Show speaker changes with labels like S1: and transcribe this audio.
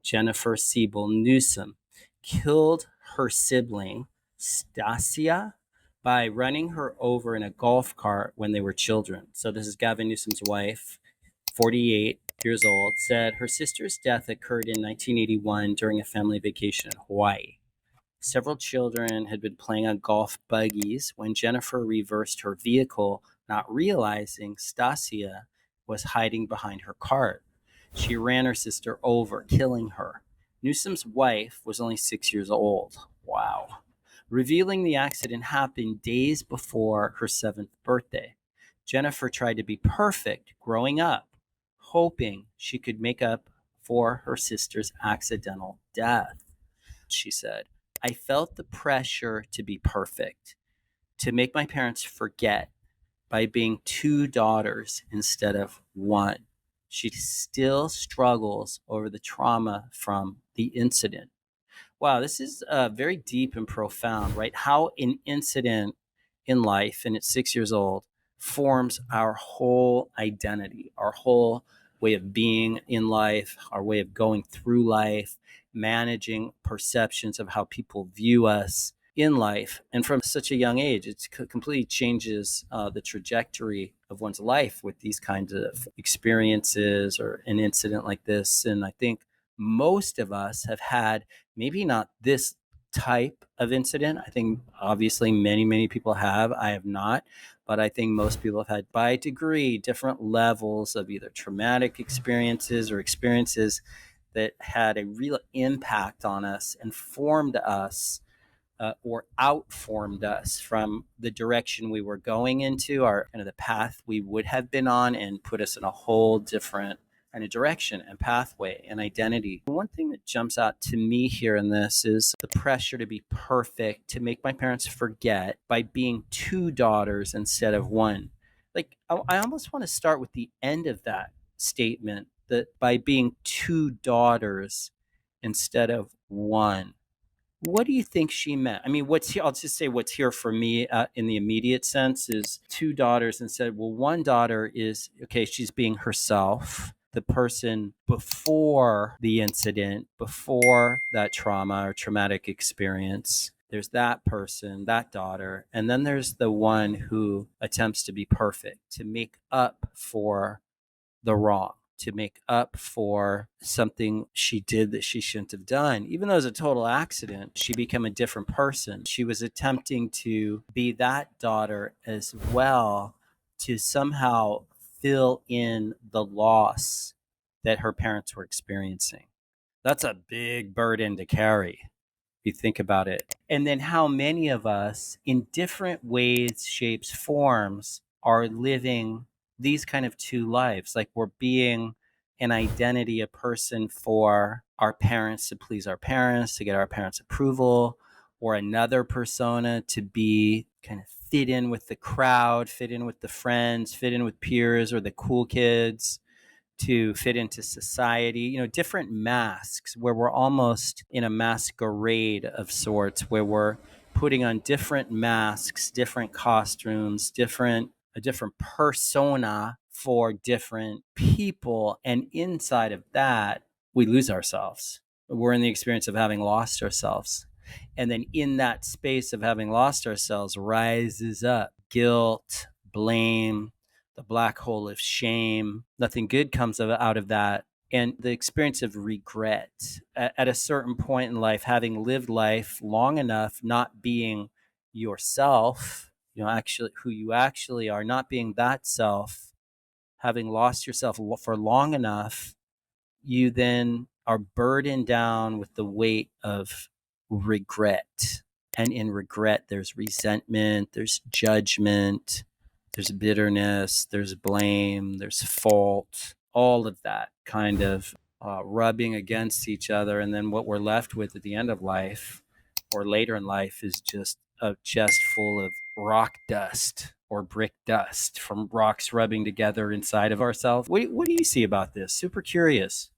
S1: Jennifer Siebel Newsom, killed her sibling, Stasia, by running her over in a golf cart when they were children. So this is Gavin Newsom's wife, 48 years old, said her sister's death occurred in 1981 during a family vacation in Hawaii. Several children had been playing on golf buggies when Jennifer reversed her vehicle, not realizing Stasia was hiding behind her cart. She ran her sister over, killing her. Newsom's wife was only 6 years old. Wow. Revealing the accident happened days before her 7th birthday. Jennifer tried to be perfect growing up, hoping she could make up for her sister's accidental death. She said, I felt the pressure to be perfect, to make my parents forget by being two daughters instead of one. She still struggles over the trauma from the incident. Wow, this is very deep and profound, right? How an incident in life, and at 6 years old, forms our whole identity, our whole way of being in life, our way of going through life, managing perceptions of how people view us in life. And from such a young age, it completely changes the trajectory of one's life with these kinds of experiences or an incident like this. And I think most of us have had maybe not this type of incident. I think obviously many people have. I have not. But I think most people have had, by degree, different levels of either traumatic experiences or experiences that had a real impact on us and formed us or outformed us from the direction we were going into, our kind of the path we would have been on, and put us in a whole different kind of direction and pathway and identity. One thing that jumps out to me here in this is the pressure to be perfect, to make my parents forget by being two daughters instead of one. Like, I almost want to start with the end of that statement, that by being two daughters instead of one. What do you think she meant? I mean, what's here? I'll just say what's here for me in the immediate sense is two daughters, and said, well, one daughter is, okay, she's being herself, the person before the incident, before that trauma or traumatic experience. There's that person, that daughter. And then there's the one who attempts to be perfect, to make up for the wrong, to make up for something she did that she shouldn't have done. Even though it was a total accident, she became a different person. She was attempting to be that daughter as well, to somehow fill in the loss that her parents were experiencing. That's a big burden to carry, if you think about it. And then how many of us, in different ways, shapes, forms, are living these kind of two lives. Like, we're being an identity, a person for our parents, to please our parents, to get our parents' approval, or another persona to be kind of fit in with the crowd, fit in with the friends, fit in with peers or the cool kids, to fit into society, different masks, where we're almost in a masquerade of sorts, where we're putting on different masks, different costumes, a different persona for different people. And inside of that, we lose ourselves. We're in the experience of having lost ourselves. And then in that space of having lost ourselves rises up guilt, blame, the black hole of shame. Nothing good comes out of that. And the experience of regret at a certain point in life, having lived life long enough, not being yourself, actually who you actually are, not being that self, having lost yourself for long enough, you then are burdened down with the weight of regret. And in regret, there's resentment, there's judgment, there's bitterness, there's blame, there's fault, all of that kind of rubbing against each other. And then what we're left with at the end of life or later in life is just a chest full of rock dust or brick dust from rocks rubbing together inside of ourselves. What do you see about this? Super curious.